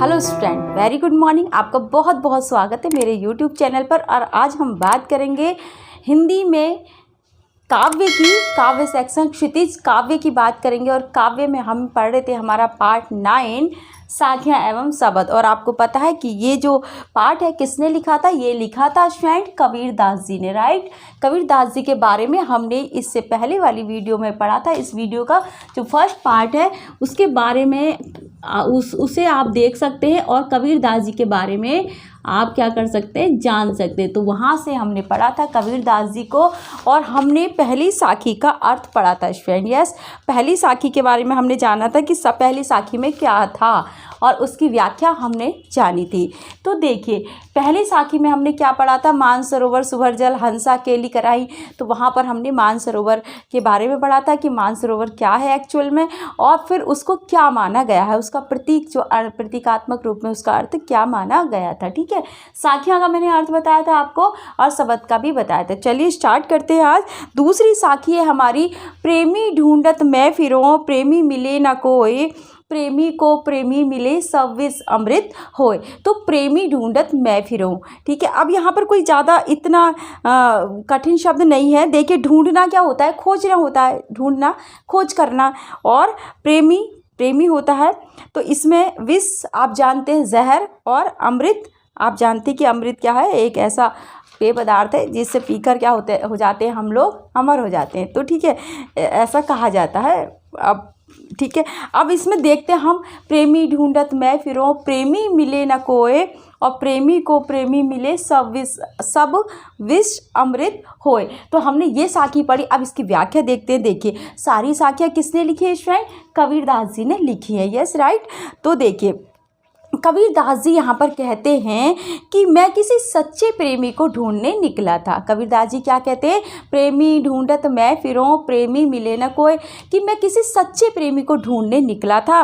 Hello student, very good morning. आपका बहुत बहुत स्वागत है मेरे यूट्यूब चैनल पर। और आज हम बात करेंगे हिंदी में काव्य की, काव्य सेक्शन क्षितिज काव्य की बात करेंगे। और काव्य में हम पढ़ रहे थे हमारा पार्ट 9 साखियाँ एवं शब्द। और आपको पता है कि ये जो पार्ट है किसने लिखा था? ये लिखा था स्टूडेंट कबीरदास जी ने, राइट। कबीरदास जी के बारे में हमने इससे पहले वाली वीडियो में पढ़ा था। इस वीडियो का जो फर्स्ट पार्ट है उसके बारे में उसे आप देख सकते हैं और कबीरदास जी के बारे में आप क्या कर सकते हैं, जान सकते हैं। तो वहाँ से हमने पढ़ा था कबीरदास जी को और हमने पहली साखी का अर्थ पढ़ा था स्टूडेंट। यस, पहली साखी के बारे में हमने जाना था कि पहली साखी में क्या था और उसकी व्याख्या हमने जानी थी। तो देखिए, पहली साखी में हमने क्या पढ़ा था? मानसरोवर सुभर जल हंसा केली कराई। तो वहाँ पर हमने मानसरोवर के बारे में पढ़ा था कि मानसरोवर क्या है एक्चुअल में, और फिर उसको क्या माना गया है, उसका प्रतीक जो प्रतीकात्मक रूप में उसका अर्थ क्या माना गया था। ठीक है, साखियाँ का मैंने अर्थ बताया था आपको और शब्द का भी बताया था। चलिए स्टार्ट करते हैं। आज दूसरी साखी है हमारी, प्रेमी ढूंढत मैं फिरूं प्रेमी मिले न कोई, प्रेमी को प्रेमी मिले सब विष अमृत होए। तो प्रेमी ढूंढत मैं फिरूं, ठीक है। अब यहाँ पर कोई ज़्यादा इतना कठिन शब्द नहीं है। देखिए, ढूंढना क्या होता है? खोजना होता है, ढूंढना खोज करना। और प्रेमी प्रेमी होता है। तो इसमें विष आप जानते हैं जहर, और अमृत आप जानते हैं कि अमृत क्या है? एक ऐसा पेय पदार्थ है जिससे पीकर क्या हो जाते हैं हम लोग, अमर हो जाते हैं। तो ठीक है, ऐसा कहा जाता है। अब ठीक है, अब इसमें देखते हैं हम, प्रेमी ढूंढत मैं फिरूं प्रेमी मिले न कोई, और प्रेमी को प्रेमी मिले सब विष अमृत होए। तो हमने ये साखी पढ़ी। अब इसकी व्याख्या देखते हैं। देखिए, सारी साखियाँ किसने लिखी है स्टूडेंट? कबीरदास जी ने लिखी है। Yes, right. तो देखिए, कबीरदास जी यहाँ पर कहते हैं कि मैं किसी सच्चे प्रेमी को ढूंढने निकला था। कबीरदास जी क्या कहते हैं? प्रेमी ढूंढत मैं फिरूं प्रेमी मिले न कोई, कि मैं किसी सच्चे प्रेमी को ढूंढने निकला था,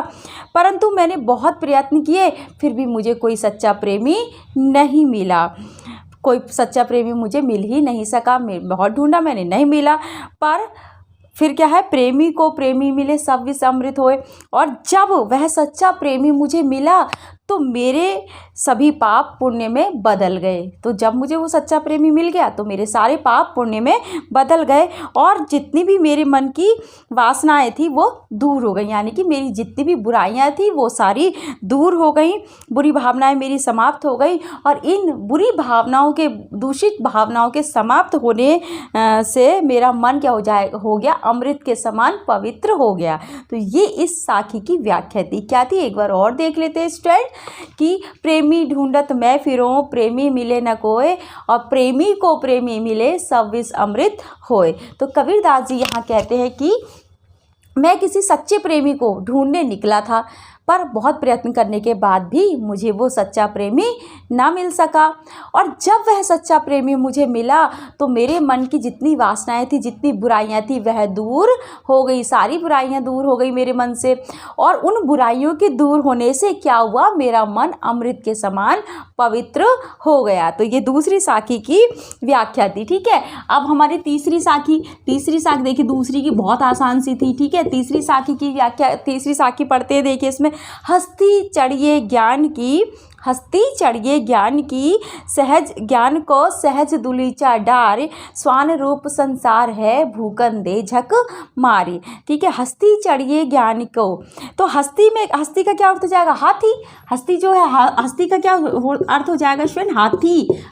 परंतु मैंने बहुत प्रयत्न किए फिर भी मुझे कोई सच्चा प्रेमी नहीं मिला। कोई सच्चा प्रेमी मुझे मिल ही नहीं सका। मैं बहुत ढूंढा, मैंने नहीं मिला। पर फिर क्या है? प्रेमी को प्रेमी मिले सब विष अमृत होए। और जब वह सच्चा प्रेमी मुझे मिला तो मेरे सभी पाप पुण्य में बदल गए। तो जब मुझे वो सच्चा प्रेमी मिल गया तो मेरे सारे पाप पुण्य में बदल गए, और जितनी भी मेरे मन की वासनाएं थी वो दूर हो गई। यानी कि मेरी जितनी भी बुराइयां थी वो सारी दूर हो गई, बुरी भावनाएं मेरी समाप्त हो गई। और इन बुरी भावनाओं के, दूषित भावनाओं के समाप्त होने से मेरा मन क्या हो गया? अमृत के समान पवित्र हो गया। तो ये इस साखी की व्याख्या थी। क्या थी? एक बार और देख लेते हैं स्टूडेंट, कि प्रेमी ढूंढत मैं फिरूं प्रेमी मिले न कोई, और प्रेमी को प्रेमी मिले सब विष अमृत होए। तो कबीरदास जी यहाँ कहते हैं कि मैं किसी सच्चे प्रेमी को ढूंढने निकला था, पर बहुत प्रयत्न करने के बाद भी मुझे वो सच्चा प्रेमी ना मिल सका। और जब वह सच्चा प्रेमी मुझे मिला तो मेरे मन की जितनी वासनाएं थी, जितनी बुराइयां थी, वह दूर हो गई। सारी बुराइयां दूर हो गई मेरे मन से। और उन बुराइयों के दूर होने से क्या हुआ? मेरा मन अमृत के समान पवित्र हो गया। तो ये दूसरी साखी की व्याख्या थी। ठीक है, अब हमारी तीसरी साखी देखिए, दूसरी की बहुत आसान सी थी। ठीक है, तीसरी साखी की व्याख्या, तीसरी साखी पढ़ते हैं। देखिए, इसमें हस्ती चढ़िए ज्ञान की सहज ज्ञान को सहज दुलीचा डार, स्वान रूप संसार है भूकन दे झक मारी। ठीक है, हस्ती चढ़िए ज्ञान को। तो हस्ती का क्या अर्थ हो जाएगा? हाथी। हस्ती जो है, हस्ती का क्या अर्थ हो जाएगा स्टूडेंट?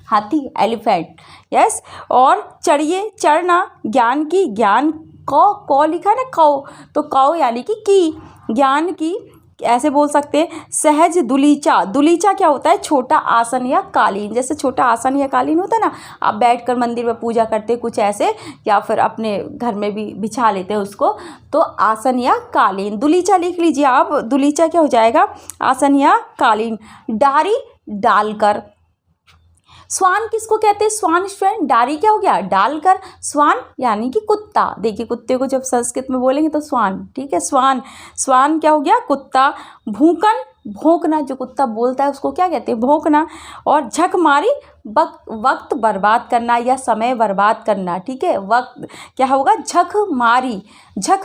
हाथी एलिफेंट। यस। और चढ़िए, चढ़ना, ज्ञान की, ज्ञान को लिखा है ना, कौ, तो कौ यानी कि ज्ञान की, ऐसे बोल सकते हैं। सहज दुलीचा क्या होता है? छोटा आसन या कालीन। जैसे छोटा आसन या कालीन होता है ना, आप बैठकर मंदिर में पूजा करते हैं कुछ ऐसे, या फिर अपने घर में भी बिछा लेते हैं उसको, तो आसन या कालीन। दुलीचा लिख लीजिए आप। दुलीचा क्या हो जाएगा? आसन या कालीन। डारी, डालकर। स्वान किसको कहते हैं? स्वान स्टूडेंट। डारी क्या हो गया? डालकर। स्वान यानी कि कुत्ता। देखिए, कुत्ते को जब संस्कृत में बोलेंगे तो स्वान। ठीक है, स्वान क्या हो गया? कुत्ता। भूकन, भौंकना, जो कुत्ता बोलता है उसको क्या कहते हैं? भौंकना। और झक मारी, वक्त बर्बाद करना या समय बर्बाद करना। ठीक है, वक्त क्या होगा? झक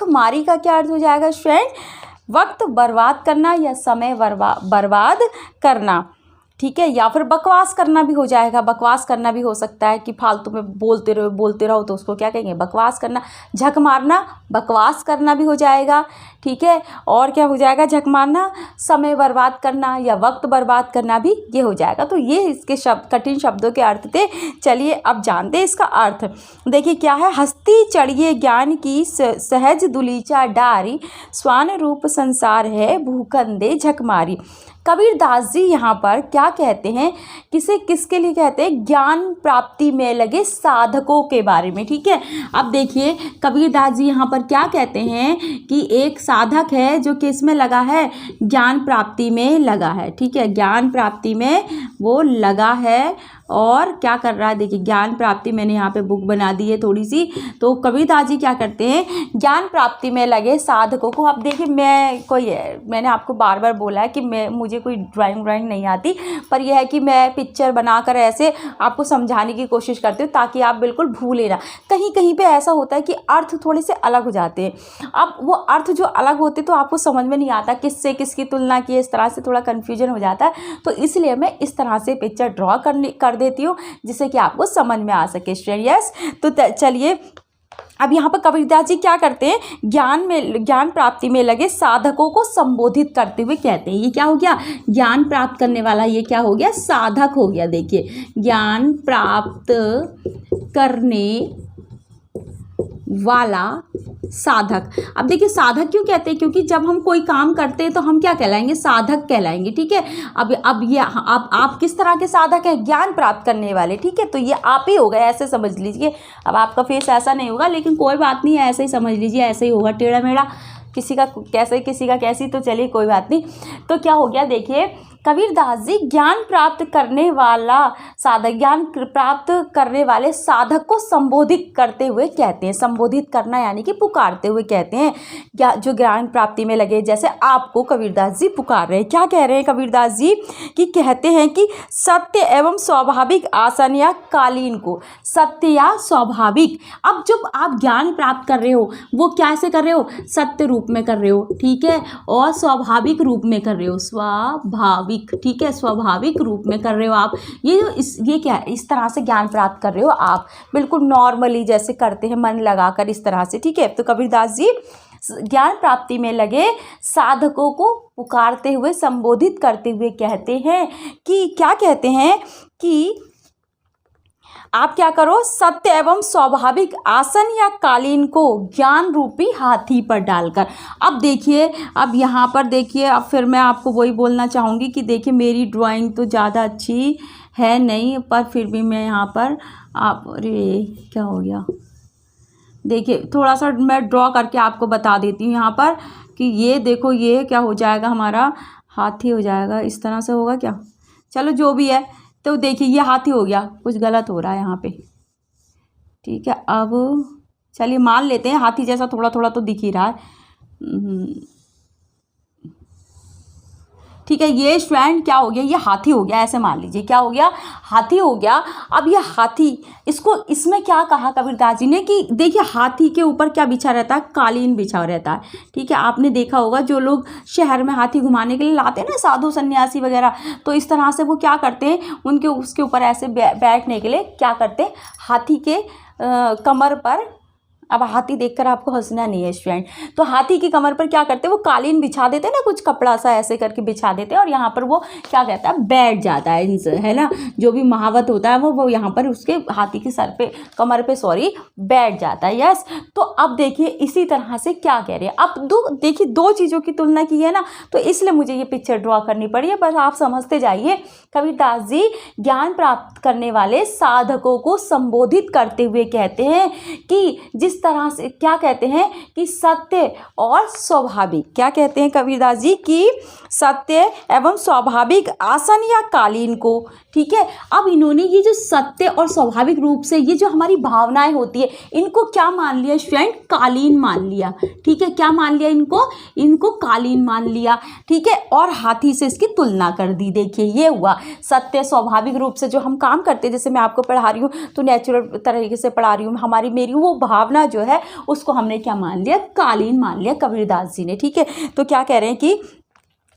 मारी का क्या अर्थ हो जाएगा स्टूडेंट? वक्त बर्बाद करना या समय बर्बाद करना, ठीक है। या फिर बकवास करना भी हो जाएगा, बकवास करना भी हो सकता है कि फालतू में बोलते रहो तो उसको क्या कहेंगे, बकवास करना। झक मारना बकवास करना भी हो जाएगा, ठीक है। और क्या हो जाएगा, झक मारना, समय बर्बाद करना या वक्त बर्बाद करना भी ये हो जाएगा। तो ये इसके शब्द, कठिन शब्दों के अर्थ थे। चलिए अब जानते हैं इसका अर्थ। देखिए क्या है, हस्ती चढ़िए ज्ञान की सहज दुलीचा डारी, स्वान रूप संसार है भूखंदे झक मारी। कबीरदास जी यहाँ पर क्या कहते हैं, किसके लिए कहते हैं, ज्ञान प्राप्ति में लगे साधकों के बारे में, ठीक है। अब देखिए कबीरदास जी यहाँ पर क्या कहते हैं कि एक साधक है जो किस में लगा है, ज्ञान प्राप्ति में लगा है, ठीक है। ज्ञान प्राप्ति में वो लगा है और क्या कर रहा है, देखिए ज्ञान प्राप्ति, मैंने यहाँ पे बुक बना दी है थोड़ी सी। तो कबीरदास जी क्या करते हैं, ज्ञान प्राप्ति में लगे साधकों को। अब देखिए मैंने आपको बार बार बोला है कि मुझे कोई ड्राइंग नहीं आती, पर यह है कि मैं पिक्चर बनाकर ऐसे आपको समझाने की कोशिश करती हूँ ताकि आप बिल्कुल भूले ना। कहीं कहीं पे ऐसा होता है कि अर्थ थोड़े से अलग हो जाते हैं। अब वो अर्थ जो अलग होते तो आपको समझ में नहीं आता किससे किसकी तुलना की, इस तरह से थोड़ा कन्फ्यूजन हो जाता है। तो इसलिए मैं इस तरह से पिक्चर ड्रॉ कर देती हूँ जिससे कि आपको समझ में आ सके स्टूडेंट। यस, तो चलिए अब यहाँ पर कबीरदास जी क्या करते हैं, ज्ञान प्राप्ति में लगे साधकों को संबोधित करते हुए कहते हैं, ये क्या हो गया, ज्ञान प्राप्त करने वाला, ये क्या हो गया, साधक हो गया। देखिए ज्ञान प्राप्त करने वाला साधक। अब देखिए साधक क्यों कहते हैं, क्योंकि जब हम कोई काम करते हैं तो हम क्या कहलाएंगे, साधक कहलाएंगे, ठीक है। अब आप किस तरह के साधक हैं, ज्ञान प्राप्त करने वाले, ठीक है। तो ये आप ही होगा, ऐसे समझ लीजिए। अब आपका फेस ऐसा नहीं होगा लेकिन कोई बात नहीं है, ऐसे ही समझ लीजिए, ऐसे ही होगा, टेढ़ा मेढ़ा, किसी का कैसे किसी का कैसी, तो चलिए कोई बात नहीं। तो क्या हो गया, देखिए कबीरदास जी ज्ञान प्राप्त करने वाला साधक, ज्ञान प्राप्त करने वाले साधक को संबोधित करते हुए कहते हैं, संबोधित करना यानी कि पुकारते हुए कहते हैं, जो ज्ञान प्राप्ति में लगे। जैसे आपको कबीरदास जी पुकार रहे हैं, क्या कह रहे हैं कबीरदास जी, कि कहते हैं कि सत्य एवं स्वाभाविक आसन या कालीन को, सत्य या स्वाभाविक। अब जब आप ज्ञान प्राप्त कर रहे हो वो कैसे कर रहे हो, सत्य रूप में कर रहे हो, ठीक है, और स्वाभाविक रूप में कर रहे हो, स्वाभाविक, ठीक है, स्वाभाविक रूप में कर रहे हो आप। ये क्या है, इस तरह से ज्ञान प्राप्त कर रहे हो आप, बिल्कुल नॉर्मली जैसे करते हैं मन लगाकर, इस तरह से, ठीक है। तो कबीरदास जी ज्ञान प्राप्ति में लगे साधकों को पुकारते हुए, संबोधित करते हुए कहते हैं कि क्या कहते हैं कि आप क्या करो, सत्य एवं स्वाभाविक आसन या कालीन को ज्ञान रूपी हाथी पर डालकर। अब देखिए, अब यहाँ पर देखिए, अब फिर मैं आपको वही बोलना चाहूँगी कि देखिए मेरी ड्राइंग तो ज़्यादा अच्छी है नहीं, पर फिर भी मैं यहाँ पर अरे क्या हो गया, देखिए थोड़ा सा मैं ड्रॉ करके आपको बता देती हूँ यहाँ पर कि ये देखो, ये क्या हो जाएगा, हमारा हाथी हो जाएगा, इस तरह से होगा क्या, चलो जो भी है। तो देखिए ये हाथी हो गया, कुछ गलत हो रहा है यहाँ पे, ठीक है। अब चलिए मान लेते हैं हाथी जैसा थोड़ा थोड़ा तो दिख ही रहा है, ठीक है। ये स्टूडेंट क्या हो गया, ये हाथी हो गया, ऐसे मान लीजिए, क्या हो गया, हाथी हो गया। अब ये हाथी, इसमें क्या कहा कबीरदास जी ने कि देखिए हाथी के ऊपर क्या बिछा रहता है, कालीन बिछा रहता है, ठीक है। आपने देखा होगा जो लोग शहर में हाथी घुमाने के लिए लाते हैं ना, साधु सन्यासी वगैरह, तो इस तरह से वो क्या करते हैं, उसके ऊपर ऐसे बैठने के लिए क्या करते हैं, हाथी के कमर पर, अब हाथी देखकर आपको हंसना नहीं है स्टूडेंट, तो हाथी की कमर पर क्या करते हैं, वो कालीन बिछा देते हैं ना, कुछ कपड़ा सा ऐसे करके बिछा देते हैं, और यहाँ पर वो क्या कहता है, बैठ जाता है, है ना, जो भी महावत होता है वो यहाँ पर उसके हाथी के सर पे, कमर पे सॉरी, बैठ जाता है। यस, तो अब देखिए इसी तरह से क्या कह रहे हैं, अब देखिए दो चीज़ों की तुलना की है ना, तो इसलिए मुझे ये पिक्चर ड्रॉ करनी पड़ी है, बस आप समझते जाइए। कबीरदास जी ज्ञान प्राप्त करने वाले साधकों को संबोधित करते हुए कहते हैं कि जिस तरह से, क्या कहते हैं कि सत्य और स्वाभाविक, क्या कहते हैं कबीरदास जी कि सत्य एवं स्वाभाविक आसन या कालीन को, ठीक है। अब इन्होंने ये जो सत्य और स्वाभाविक रूप से ये जो हमारी भावनाएं होती है, इनको क्या मान लिया स्टूडेंट, कालीन मान लिया, ठीक है। क्या मान लिया, इनको कालीन मान लिया, ठीक है, और हाथी से इसकी तुलना कर दी। देखिए ये हुआ सत्य स्वाभाविक रूप से जो हम काम करते हैं, जैसे मैं आपको पढ़ा रही हूँ तो नेचुरल तरीके से पढ़ा रही हूँ, मेरी वो भावना जो है उसको हमने क्या मान लिया, कालीन मान लिया कबीरदास जी ने। ठीक है, तो क्या कह रहे हैं कि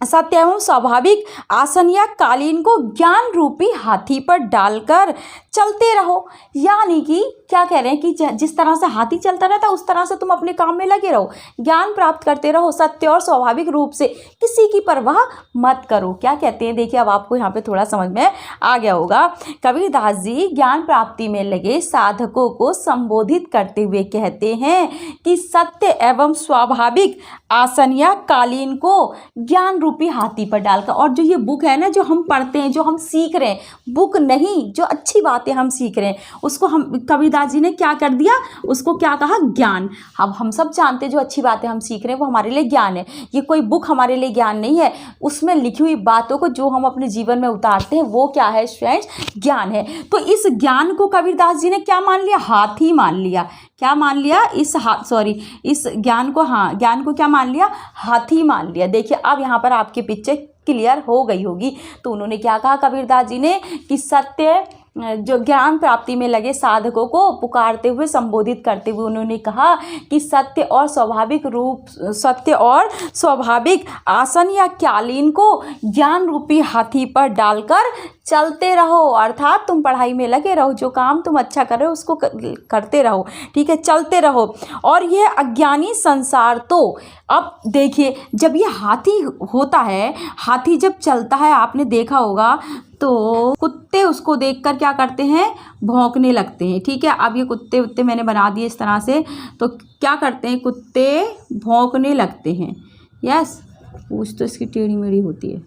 सत्य एवं स्वाभाविक आसन या कालीन को ज्ञान रूपी हाथी पर डालकर चलते रहो। यानी कि क्या कह रहे हैं कि जिस तरह से हाथी चलता रहता है उस तरह से तुम अपने काम में लगे रहो, ज्ञान प्राप्त करते रहो, सत्य और स्वाभाविक रूप से किसी की परवाह मत करो। क्या कहते हैं, देखिए अब आपको यहाँ पे थोड़ा समझ में आ गया होगा। कबीरदास जी ज्ञान प्राप्ति में लगे साधकों को संबोधित करते हुए कहते हैं कि सत्य एवं स्वाभाविक आसन या कालीन को ज्ञान रूपी हाथी पर डालकर, और जो ये बुक है ना जो हम पढ़ते हैं, जो हम सीख रहे हैं, बुक नहीं, जो अच्छी बातें हम सीख रहे हैं उसको हम कबीरदास जी ने क्या कर दिया, उसको क्या कहा, ज्ञान। अब हम सब जानते हैं जो अच्छी बातें हम सीख रहे हैं वो हमारे लिए ज्ञान है, ये कोई बुक हमारे लिए ज्ञान नहीं है, उसमें लिखी हुई बातों को जो हम अपने जीवन में उतारते हैं वो क्या है फ्रेंड्स, ज्ञान है। तो इस ज्ञान को कबीरदास जी ने क्या मान लिया, हाथी मान लिया। क्या मान लिया, इस ज्ञान को, हाँ ज्ञान को क्या मान लिया, हाथी मान लिया। देखिए अब यहाँ पर आपके पिक्चर क्लियर हो गई होगी। तो उन्होंने क्या कहा कबीरदास जी ने कि सत्य, जो ज्ञान प्राप्ति में लगे साधकों को पुकारते हुए संबोधित करते हुए उन्होंने कहा कि सत्य और स्वाभाविक आसन या कालीन को ज्ञान रूपी हाथी पर डालकर चलते रहो। अर्थात तुम पढ़ाई में लगे रहो, जो काम तुम अच्छा कर रहे हो उसको करते रहो। ठीक है, चलते रहो। और यह अज्ञानी संसार, तो अब देखिए जब ये हाथी होता है, हाथी जब चलता है आपने देखा होगा तो कुत्ते उसको देखकर क्या करते हैं, भौंकने लगते हैं। ठीक है, अब ये कुत्ते उत्ते मैंने बना दिए इस तरह से, तो क्या करते हैं, कुत्ते भौंकने लगते हैं। यस, पूछ तो इसकी टेढ़ी मेढ़ी होती है।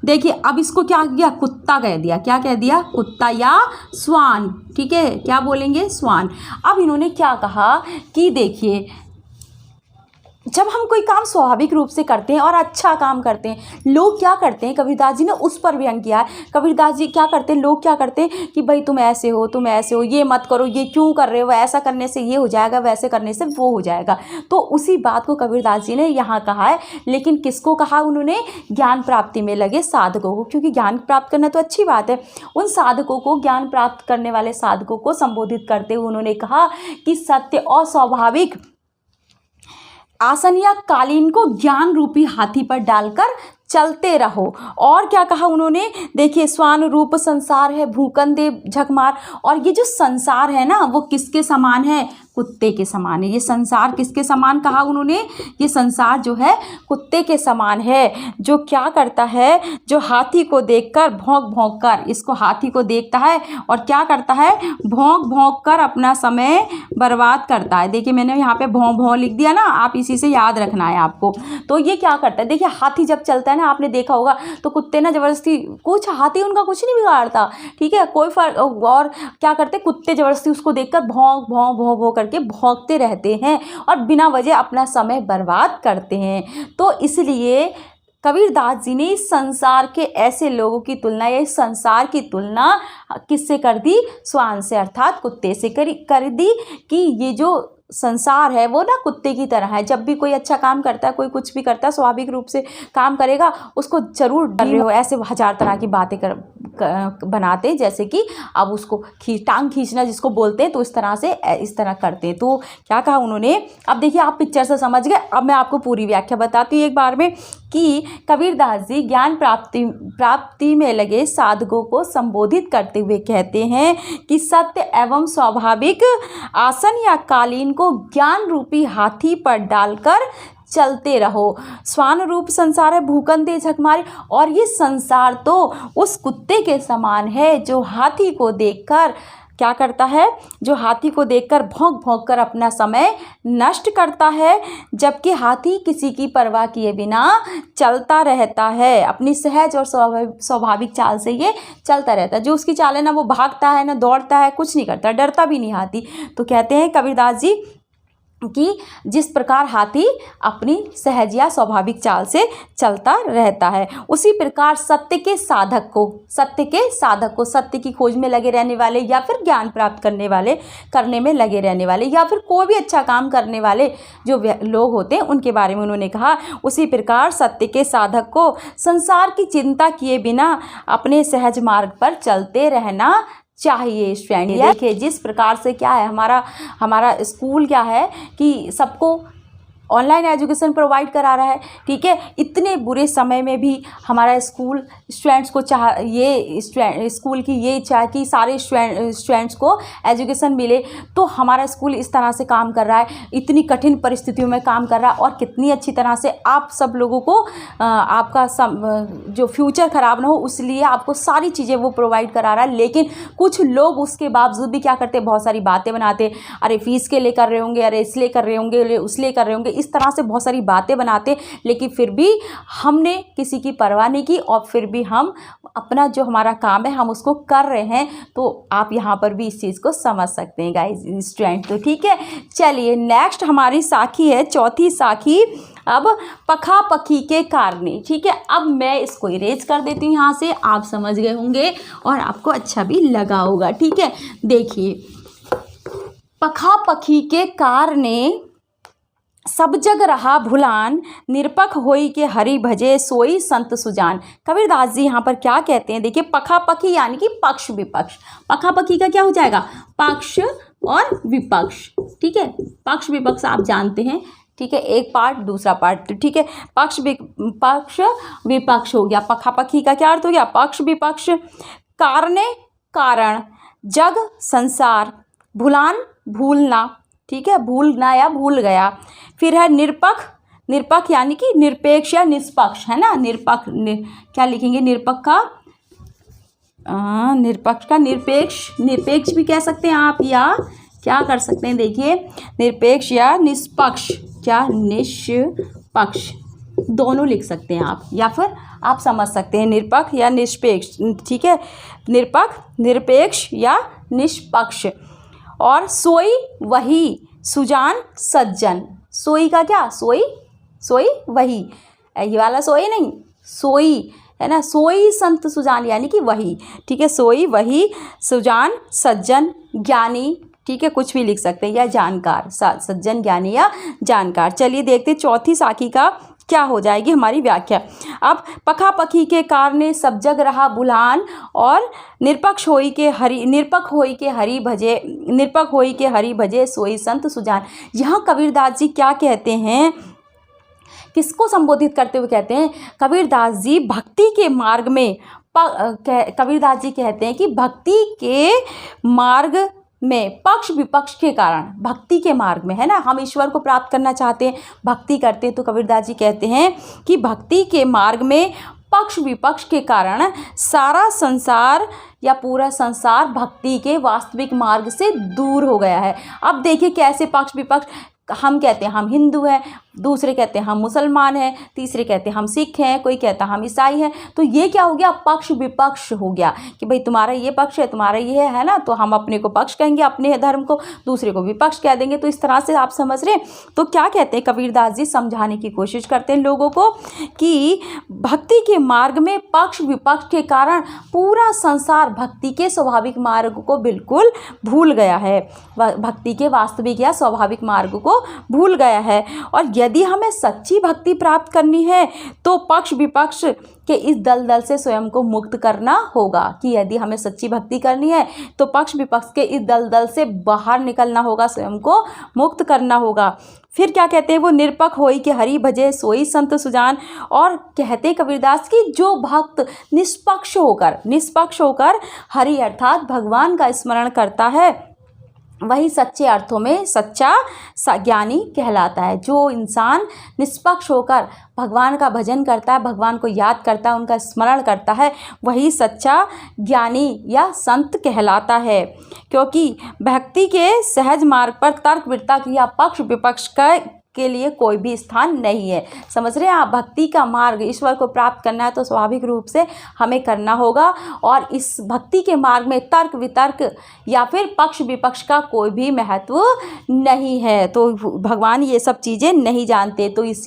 देखिए अब इसको क्या किया, कुत्ता कह दिया। क्या कह दिया, कुत्ता या स्वान। ठीक है, क्या बोलेंगे, स्वान। अब इन्होंने क्या कहा कि देखिए जब हम कोई काम स्वाभाविक रूप से करते हैं और अच्छा काम करते हैं, लोग क्या करते हैं, कबीरदास जी ने उस पर व्यंग किया है। कबीरदास जी क्या करते हैं, लोग क्या करते हैं कि भाई तुम ऐसे हो, तुम ऐसे हो, ये मत करो, ये क्यों कर रहे हो, ऐसा करने से ये हो जाएगा, वैसे करने से वो हो जाएगा। तो उसी बात को कबीरदास जी ने यहाँ कहा है। लेकिन किसको कहा उन्होंने, ज्ञान प्राप्ति में लगे साधकों को, क्योंकि ज्ञान प्राप्त करना तो अच्छी बात है। उन साधकों को, ज्ञान प्राप्त करने वाले साधकों को संबोधित करते हुए उन्होंने कहा कि सत्य और स्वाभाविक आसन या कालीन को ज्ञान रूपी हाथी पर डालकर चलते रहो। और क्या कहा उन्होंने, देखिए स्वान रूप संसार है, भूकन दे झकमार। और ये जो संसार है ना वो किसके समान है, कुत्ते के समान है। ये संसार किसके समान कहा उन्होंने, ये संसार जो है कुत्ते के समान है, जो क्या करता है, जो हाथी को देखकर भौंक भौंक कर, इसको हाथी को देखता है और क्या करता है, भौंक भौंक कर अपना समय बर्बाद करता है। देखिए मैंने यहाँ पे भौं भौं लिख दिया ना, आप इसी से याद रखना है आपको। तो ये क्या करता है, देखिए हाथी जब चलता है ना, आपने देखा होगा तो कुत्ते ना जबरदस्ती, कुछ हाथी उनका कुछ नहीं बिगाड़ता, ठीक है, कोई फर्क, और क्या करते कुत्ते जबरदस्ती उसको देखकर भौंक भौं भौं भौं करके भौंकते रहते हैं और बिना वजह अपना समय बर्बाद करते हैं। तो इसलिए कबीरदास जी ने इस संसार के ऐसे लोगों की तुलना, या इस संसार की तुलना किससे कर दी, श्वान से, अर्थात कुत्ते से कर दी कि ये जो संसार है वो ना कुत्ते की तरह है। जब भी कोई अच्छा काम करता है, कोई कुछ भी करता है, स्वाभाविक रूप से काम करेगा, उसको जरूर डर रहे हो, ऐसे हजार तरह की बातें बनाते हैं, जैसे कि अब उसको टांग खींचना जिसको बोलते हैं, तो इस तरह करते हैं। तो क्या कहा उन्होंने, अब देखिए आप पिक्चर से समझ गए, अब मैं आपको पूरी व्याख्या बताती हूँ एक बार में कि कबीरदास जी ज्ञान प्राप्ति में लगे साधकों को संबोधित करते हुए कहते हैं कि सत्य एवं स्वाभाविक आसन या कालीन को ज्ञान रूपी हाथी पर डालकर चलते रहो। स्वान रूप संसार है, भूकन दे झकमारे। और ये संसार तो उस कुत्ते के समान है जो हाथी को देखकर क्या करता है, जो हाथी को देखकर भौंक भौंक कर अपना समय नष्ट करता है, जबकि हाथी किसी की परवाह किए बिना चलता रहता है। अपनी सहज और स्वाभाविक चाल से ये चलता रहता है। जो उसकी चाल है ना, वो भागता है ना दौड़ता है, कुछ नहीं करता, डरता भी नहीं हाथी। तो कहते हैं कबीरदास जी कि जिस प्रकार हाथी अपनी सहज या स्वाभाविक चाल से चलता रहता है, उसी प्रकार सत्य के साधक को सत्य की खोज में लगे रहने वाले, या फिर ज्ञान प्राप्त करने में लगे रहने वाले, या फिर कोई भी अच्छा काम करने वाले जो लोग होते हैं उनके बारे में उन्होंने कहा, उसी प्रकार सत्य के साधक को संसार की चिंता किए बिना अपने सहज मार्ग पर चलते रहना चाहिए स्टूडेंट। देखिए जिस प्रकार से क्या है हमारा स्कूल क्या है कि सबको ऑनलाइन एजुकेशन प्रोवाइड करा रहा है, ठीक है। इतने बुरे समय में भी हमारा स्कूल स्टूडेंट्स को स्कूल की ये इच्छा है कि सारे स्टूडेंट्स को एजुकेशन मिले। तो हमारा स्कूल इस तरह से काम कर रहा है, इतनी कठिन परिस्थितियों में काम कर रहा है और कितनी अच्छी तरह से आप सब लोगों को आपका जो फ्यूचर ख़राब ना हो इसलिए आपको सारी चीज़ें वो प्रोवाइड करा रहा है। लेकिन कुछ लोग उसके बावजूद भी क्या करते, बहुत सारी बातें बनाते, अरे फीस के लिए कर रहे होंगे, अरे इसलिए कर रहे होंगे, उसलिए कर रहे होंगे, इस तरह से बहुत सारी बातें बनाते। लेकिन फिर भी हमने किसी की परवाह नहीं की और फिर भी हम अपना जो हमारा काम है हम उसको कर रहे हैं। तो आप यहाँ पर भी इस चीज़ को समझ सकते हैं गाइस स्टूडेंट। तो ठीक है, चलिए नेक्स्ट हमारी साखी है, चौथी साखी। अब पखा पखी के कारणे, ठीक है। अब मैं इसको इरेज कर देती हूँ यहाँ से, आप समझ गए होंगे और आपको अच्छा भी लगा होगा, ठीक है। देखिए पखा पखी के कारणे सब जग रहा भुलान, निरपख होई के हरि भजे सोई संत सुजान। कबीरदास जी यहाँ पर क्या कहते हैं, देखिए पखा पखी यानी कि पक्ष विपक्ष। पखा पखी का क्या हो जाएगा, पक्ष और विपक्ष, ठीक है। पक्ष विपक्ष आप जानते हैं, ठीक है, एक पार्ट दूसरा पार्ट, ठीक है। पक्ष विपक्ष हो गया। पखा पखी का क्या अर्थ हो गया, पक्ष विपक्ष। कारणे कारण, जग संसार, भुलान भूलना, ठीक है, भूलना या भूल गया। फिर है निरपख, निरपख यानी कि निरपेक्ष या निष्पक्ष, है ना। निरपख क्या लिखेंगे, निरपख का निरपक्ष का निरपेक्ष, निरपेक्ष भी कह सकते हैं आप, या क्या कर सकते हैं, देखिए निरपेक्ष या निष्पक्ष, क्या निष्पक्ष दोनों लिख सकते हैं आप, या फिर आप समझ सकते हैं निरपक्ष या निष्पेक्ष, ठीक है। निरपक्ष, निरपेक्ष या निष्पक्ष। और सोई वही सुजान सज्जन, सोई का क्या, सोई वही, ये वाला सोई नहीं, सोई है ना, सोई संत सुजान यानी कि वही, ठीक है। सोई वही सुजान सज्जन ज्ञानी, ठीक है, कुछ भी लिख सकते हैं, या जानकार, सज्जन ज्ञानी या जानकार। चलिए देखते चौथी साखी का क्या हो जाएगी हमारी व्याख्या। अब पखा पखी के कारणे सब जग रहा भुलान और निरपक्ष होई के हरि भजे सोई संत सुजान। यहाँ कबीरदास जी क्या कहते हैं, किसको संबोधित करते हुए कहते हैं, कबीरदास जी भक्ति के मार्ग में कबीरदास जी कहते हैं कि भक्ति के मार्ग में पक्ष विपक्ष के कारण, भक्ति के मार्ग में, है ना, हम ईश्वर को प्राप्त करना चाहते हैं, भक्ति करते हैं, तो कबीरदास जी कहते हैं कि भक्ति के मार्ग में पक्ष विपक्ष के कारण सारा संसार या पूरा संसार भक्ति के वास्तविक मार्ग से दूर हो गया है। अब देखिए कैसे पक्ष विपक्ष, हम कहते हैं हम हिंदू हैं, दूसरे कहते हैं हम मुसलमान हैं, तीसरे कहते हैं हम सिख हैं, कोई कहता है हम ईसाई हैं। तो ये क्या हो गया, पक्ष विपक्ष हो गया कि भाई तुम्हारा ये पक्ष है, तुम्हारा ये है ना, तो हम अपने को पक्ष कहेंगे अपने धर्म को, दूसरे को विपक्ष कह देंगे। तो इस तरह से आप समझ रहे हैं। तो क्या कहते हैं कबीरदास जी, समझाने की कोशिश करते हैं लोगों को कि भक्ति के मार्ग में पक्ष विपक्ष के कारण पूरा संसार भक्ति के स्वाभाविक मार्ग को बिल्कुल भूल गया है, भक्ति के वास्तविक या स्वाभाविक मार्ग को भूल गया है। और यदि हमें सच्ची भक्ति प्राप्त करनी है तो पक्ष विपक्ष के इस दलदल से स्वयं को मुक्त करना होगा, कि यदि हमें सच्ची भक्ति करनी है तो पक्ष विपक्ष के इस दलदल से बाहर निकलना होगा, स्वयं को मुक्त करना होगा। फिर क्या कहते हैं वो, निरपख होई के हरि भजे सोई संत सुजान। और कहते कबीरदास की जो भक्त निष्पक्ष होकर हरि अर्थात भगवान का स्मरण करता है वही सच्चे अर्थों में सच्चा ज्ञानी कहलाता है। जो इंसान निष्पक्ष होकर भगवान का भजन करता है, भगवान को याद करता है, उनका स्मरण करता है, वही सच्चा ज्ञानी या संत कहलाता है। क्योंकि भक्ति के सहज मार्ग पर तर्क वितर्क या पक्ष विपक्ष के लिए कोई भी स्थान नहीं है। समझ रहे हैं आप, भक्ति का मार्ग ईश्वर को प्राप्त करना है तो स्वाभाविक रूप से हमें करना होगा, और इस भक्ति के मार्ग में तर्क वितर्क या फिर पक्ष विपक्ष का कोई भी महत्व नहीं है। तो भगवान ये सब चीज़ें नहीं जानते, तो इस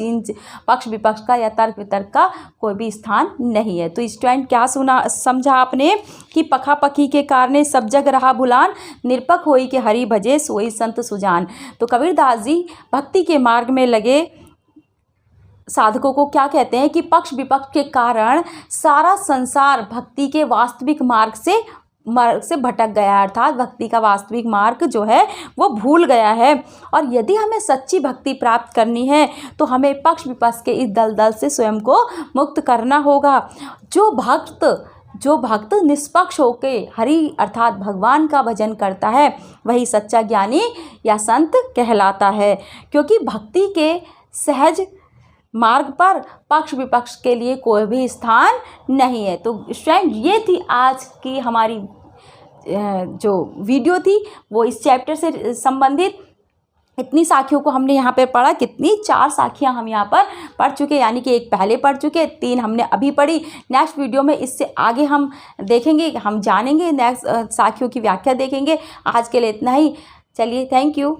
पक्ष विपक्ष का या तर्क वितर्क का कोई भी स्थान नहीं है। तो स्टूडेंट क्या समझा आपने कि पखा पखी के कारणे सब जग रहा भुलान, निरपख होई के हरि भजे सोई संत सुजान। तो कबीरदास जी भक्ति के मार्ग में लगे साधकों को क्या कहते हैं कि पक्ष विपक्ष के कारण सारा संसार भक्ति के वास्तविक मार्ग से मार्ग से भटक गया है, अर्थात भक्ति का वास्तविक मार्ग जो है वो भूल गया है। और यदि हमें सच्ची भक्ति प्राप्त करनी है तो हमें पक्ष विपक्ष के इस दलदल से स्वयं को मुक्त करना होगा। जो भक्त निष्पक्ष होके हरि अर्थात भगवान का भजन करता है वही सच्चा ज्ञानी या संत कहलाता है, क्योंकि भक्ति के सहज मार्ग पर पक्ष विपक्ष के लिए कोई भी स्थान नहीं है। तो फ्रेंड, ये थी आज की हमारी जो वीडियो थी वो इस चैप्टर से संबंधित। इतनी साखियों को हमने यहाँ पे पढ़ा, कितनी 4 साखियाँ हम यहाँ पर पढ़ चुके, यानी कि एक पहले पढ़ चुके, 3 हमने अभी पढ़ी। नेक्स्ट वीडियो में इससे आगे हम देखेंगे, हम जानेंगे, नेक्स्ट साखियों की व्याख्या देखेंगे। आज के लिए इतना ही, चलिए, थैंक यू।